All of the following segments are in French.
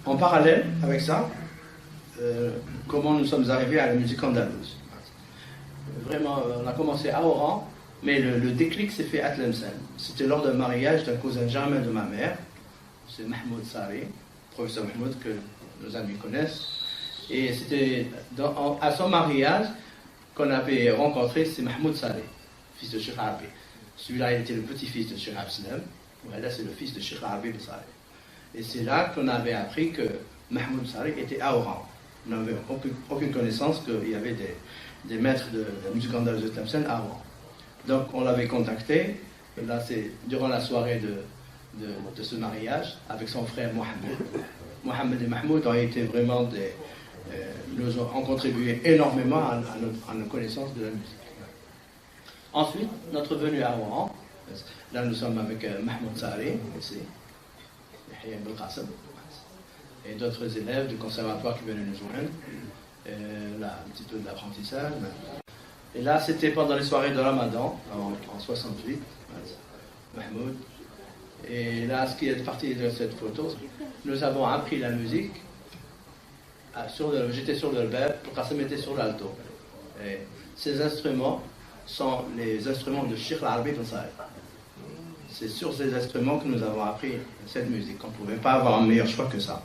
En parallèle avec ça, comment nous sommes arrivés à la musique andalouse. Vraiment, on a commencé à Oran, mais le déclic s'est fait à Tlemcen. C'était lors d'un mariage d'un cousin germain de ma mère, c'est Mahmoud Sari, professeur Mahmoud que nos amis connaissent. Et c'était à son mariage qu'on avait rencontré, c'est Mahmoud Sari, fils de Cheikh Arabi. Celui-là, il était le petit-fils de Cheikh Absalem. Là, c'est le fils de Cheikh Arabi Sari. Et c'est là qu'on avait appris que Mahmoud Sari était à Oran. On n'avait aucune connaissance qu'il y avait des maîtres de la musique andalouse de Tlemcen à Oran. Donc on l'avait contacté, et là c'est durant la soirée de ce mariage, avec son frère Mohamed. Mohamed et Mahmoud ont été vraiment ont contribué énormément à nos connaissances de la musique. Ensuite, notre venue à Oran, là nous sommes avec Mahmoud Sari, ici, et d'autres élèves du conservatoire qui venaient nous joindre, un petit peu d'apprentissage. Et là, c'était pendant les soirées de Ramadan, en 68, Mahmoud. Et là, ce qui est parti de cette photo, nous avons appris la musique. J'étais sur le beb, Qasim était sur l'alto. Et ces instruments sont les instruments de Cheikh Arabi Sari. C'est sur ces instruments que nous avons appris cette musique. On ne pouvait pas avoir un meilleur choix que ça.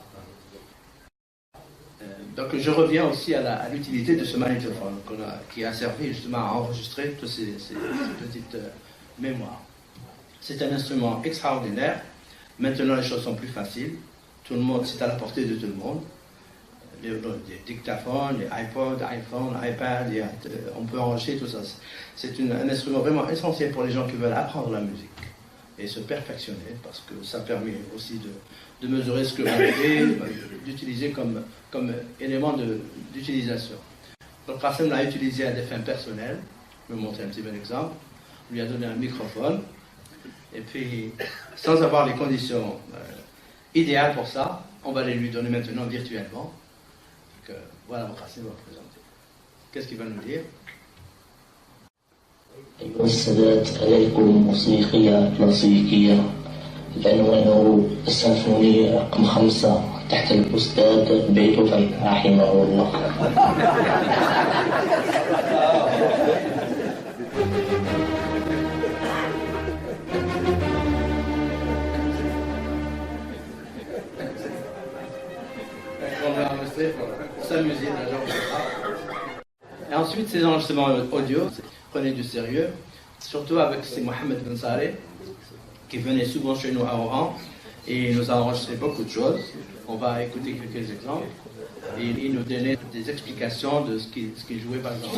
Donc je reviens aussi à l'utilité de ce magnétophone qui a servi justement à enregistrer toutes ces petites mémoires. C'est un instrument extraordinaire. Maintenant les choses sont plus faciles. Tout le monde, c'est à la portée de tout le monde. Les dictaphones, les iPods, iPhones, iPads, on peut enregistrer tout ça. C'est un instrument vraiment essentiel pour les gens qui veulent apprendre la musique et se perfectionner, parce que ça permet aussi de mesurer ce que vous avez, d'utiliser comme élément d'utilisation. Donc Qasim l'a utilisé à des fins personnelles. Je vais vous montrer un petit bon exemple. On lui a donné un microphone, et puis sans avoir les conditions idéales pour ça, on va les lui donner maintenant virtuellement. Donc, voilà, Qasim va présenter. Qu'est-ce qu'il va nous dire? أيها السادات، عليكم موسيقية كلاسيكية. العنوان السيمفونية رقم 5 تحت الأستاذ بيتهوفن رحمه الله. Et ensuite, ces enregistrements audio, prenez du sérieux, surtout avec ces Mohamed Ben Saleh, qui venait souvent chez nous à Oran, et il nous a enregistré beaucoup de choses. On va écouter quelques exemples, et il nous donnait des explications de ce qu'il jouait par exemple.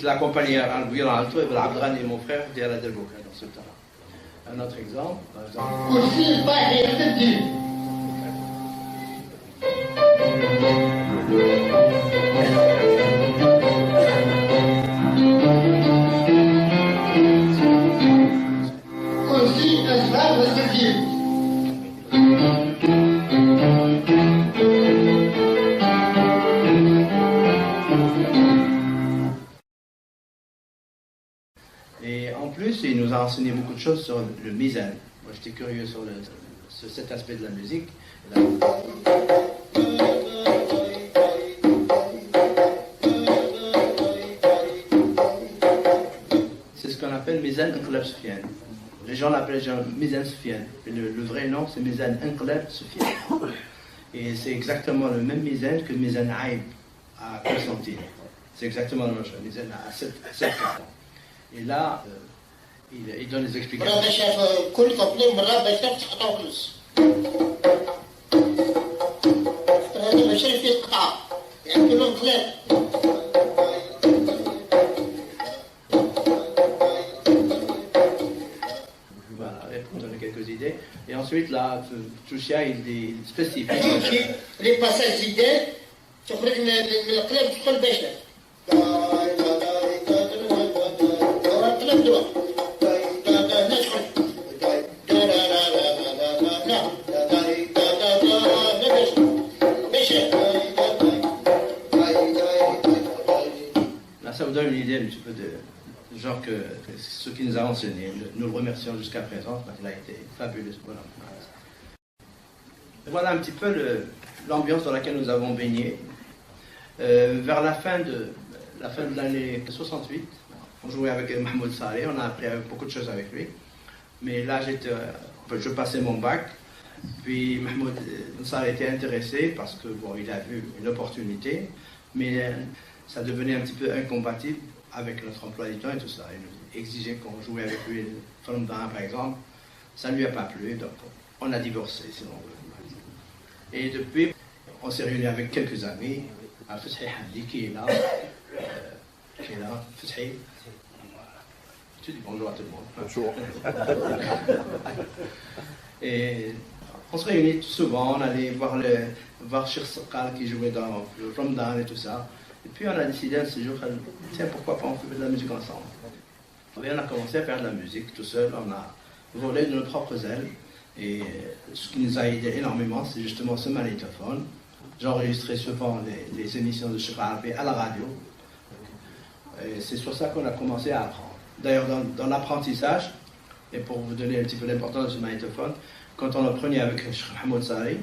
L'accompagner en violon alto et Abdelghani, mon frère, dit à la Delbouka dans ce temps-là. Un autre exemple, par exemple. Et en plus, il nous a enseigné beaucoup de choses sur le mizan. Moi, j'étais curieux sur cet aspect de la musique. C'est ce qu'on appelle mizan inqlab Sufyan. Les gens l'appellent mizan Sufyan. Le vrai nom, c'est mizan inqlab Sufyan. Et c'est exactement le même mizan que mizan Aïb à Constantine. C'est exactement la même chose. Mizan à 7 cartons. Et là, il donne les explications. Voilà, pour donner quelques idées. Et ensuite, ensuite, là, Touchia, il est spécifique. Les passages زيدان تخرج من القلب تدخل باشا. القلب دوا. Là, ça vous donne une idée un petit peu de genre que ce qui nous a enseigné. Nous le remercions jusqu'à présent. Il a été fabuleux. Voilà un petit peu l'ambiance dans laquelle nous avons baigné. Vers la fin de l'année 68, on jouait avec Mahmoud Saleh, on a appris beaucoup de choses avec lui. Mais là, je passais mon bac, puis Mahmoud Saleh était intéressé parce que bon, il a vu une opportunité, mais ça devenait un petit peu incompatible avec notre emploi du temps et tout ça. Il nous exigeait qu'on jouait avec lui, Farmdan par exemple. Ça ne lui a pas plu, donc on a divorcé, si l'on veut. Et depuis, on s'est réunis avec quelques amis. Fethi Hamdi qui est là. Fethi. Tu dis bonjour à tout le monde. Bonjour. Et on se réunit souvent, on allait voir Cheikh Sakal qui jouait dans le Ramadan et tout ça. Et puis on a décidé un séjour, tiens, pourquoi pas on fait de la musique ensemble. Et on a commencé à faire de la musique tout seul, on a volé de nos propres ailes. Et ce qui nous a aidé énormément, c'est justement ce magnétophone. J'enregistrais souvent les émissions de Cheikh Arabi à la radio. Et c'est sur ça qu'on a commencé à apprendre. D'ailleurs, dans l'apprentissage, et pour vous donner un petit peu l'importance de ce magnétophone, quand on apprenait avec Cheikh Mahmoud Saleh,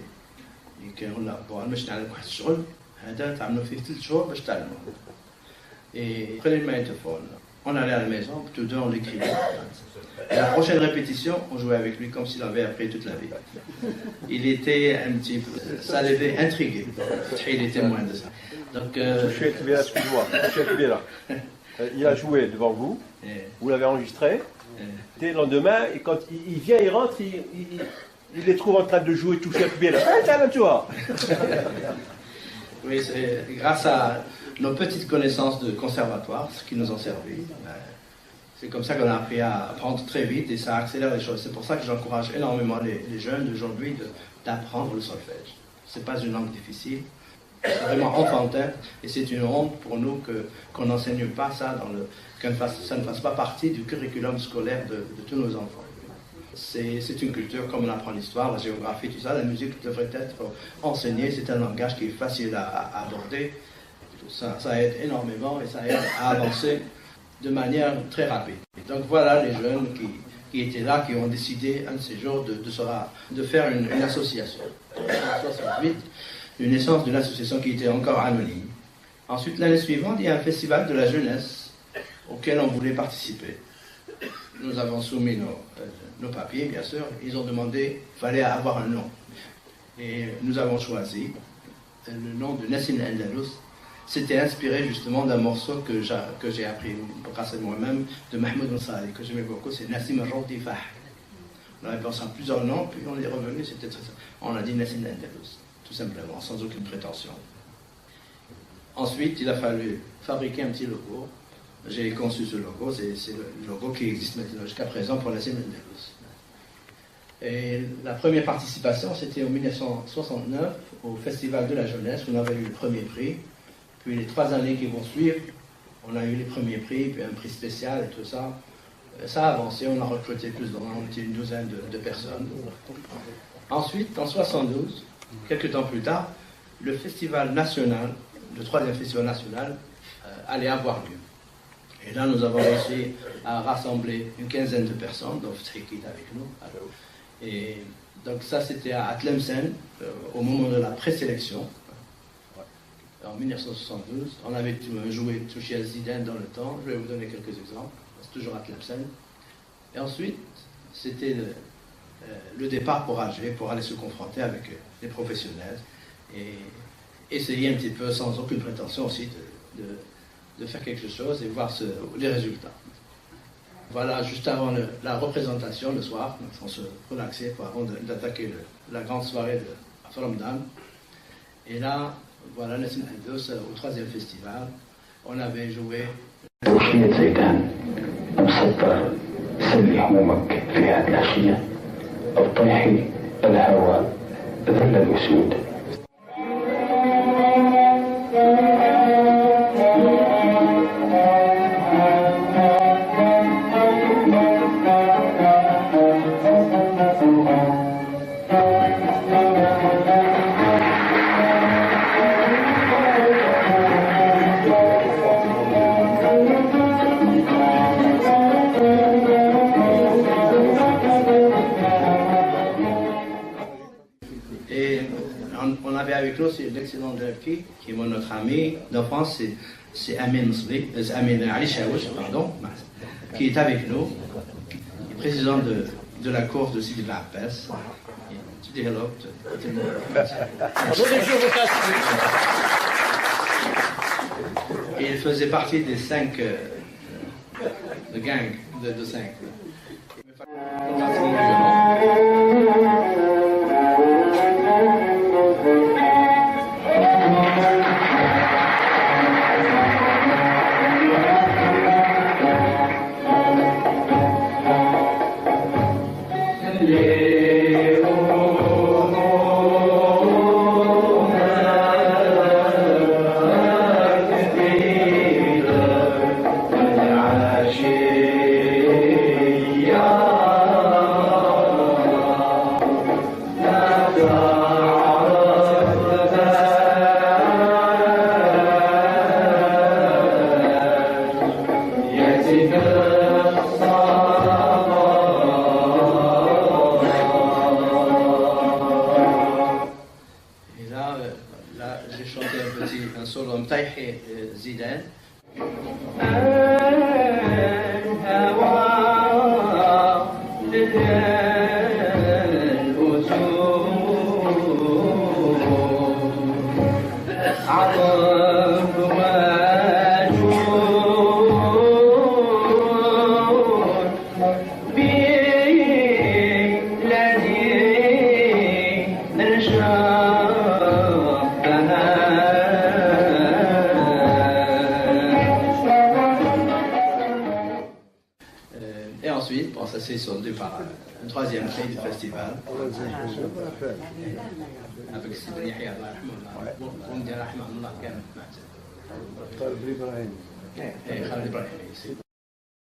et qu'on a bon, et prenez le magnétophone. On allait à la maison, tous deux on l'écrivait. Et la prochaine répétition, on jouait avec lui comme s'il avait appris toute la vie. Il était un petit peu, ça l'avait intrigué. Il est témoin de ça. Donc, excuse-moi, il a joué devant vous, vous l'avez enregistré, et le lendemain, et quand il vient, il rentre, il les trouve en train de jouer, toucher le pied là. Tu vois. Oui, c'est grâce à nos petites connaissances de conservatoire, ce qui nous ont servi. C'est comme ça qu'on a appris à apprendre très vite et ça accélère les choses. C'est pour ça que j'encourage énormément les jeunes d'aujourd'hui d'apprendre le solfège. Ce n'est pas une langue difficile, c'est vraiment enfantin et c'est une honte pour nous qu'on n'enseigne pas ça, ça ne fasse pas partie du curriculum scolaire de tous nos enfants. C'est une culture comme on apprend l'histoire, la géographie, tout ça. La musique devrait être enseignée, c'est un langage qui est facile à aborder. Ça aide énormément et ça aide à avancer de manière très rapide. Et donc voilà les jeunes qui étaient là, qui ont décidé un de ces jours de faire une association. En 1968, une naissance d'une association qui était encore anonyme. Ensuite, l'année suivante, il y a un festival de la jeunesse auquel on voulait participer. Nous avons soumis nos papiers, bien sûr. Ils ont demandé, il fallait avoir un nom. Et nous avons choisi le nom de Nassim Al-Andalus. C'était inspiré justement d'un morceau que j'ai appris grâce à moi-même de Mahmoud Saleh, que j'aimais beaucoup, c'est Nassim Al-Tifah. On avait pensé à plusieurs noms, puis on est revenu, on a dit Nassim Al-Andalus, tout simplement, sans aucune prétention. Ensuite, il a fallu fabriquer un petit logo. J'ai conçu ce logo, c'est le logo qui existe maintenant jusqu'à présent pour Nassim Al-Andalus. Et la première participation, c'était en 1969, au Festival de la Jeunesse, où on avait eu le premier prix. Puis les 3 années qui vont suivre, on a eu les premiers prix, puis un prix spécial et tout ça. Ça a avancé, on a recruté plus de on était une douzaine de personnes. Ensuite, en 72, quelques temps plus tard, le festival national, le 3e festival national, allait avoir lieu. Et là, nous avons réussi à rassembler une quinzaine de personnes, dont Fethi qui est avec nous. Et donc ça, c'était à Tlemcen, au moment de la présélection. En 1972, on avait joué Touchia Zidane dans le temps. Je vais vous donner quelques exemples. C'est toujours à Tlemcen. Et ensuite, c'était le départ pour Alger, pour aller se confronter avec les professionnels et essayer un petit peu, sans aucune prétention aussi, de faire quelque chose et voir les résultats. Voilà, juste avant la représentation, le soir, on se relaxait avant d'attaquer la grande soirée de Ramadan. Et là, voilà, Nassim Al-Andalus au 3e festival, on avait joué. توفيت زيدان مسطر سلي همومك في هاد العشية الطيحي الهوى ذل الأسود. On avait avec nous l'excellent qui est notre ami d'enfance, c'est Amin Msli, Amin Ali Chaouch, pardon, qui est avec nous, il est président de la cour de Sidi Abbas. Tu dis hello. Et il faisait partie des 5 de gang de 5. Là, j'ai chanté un solo Mtaïhi Zidane. Et ensuite, bon, ça s'est soldé par un 3e prix du festival. Avec Sidi Yahya, Khalid Ibrahim.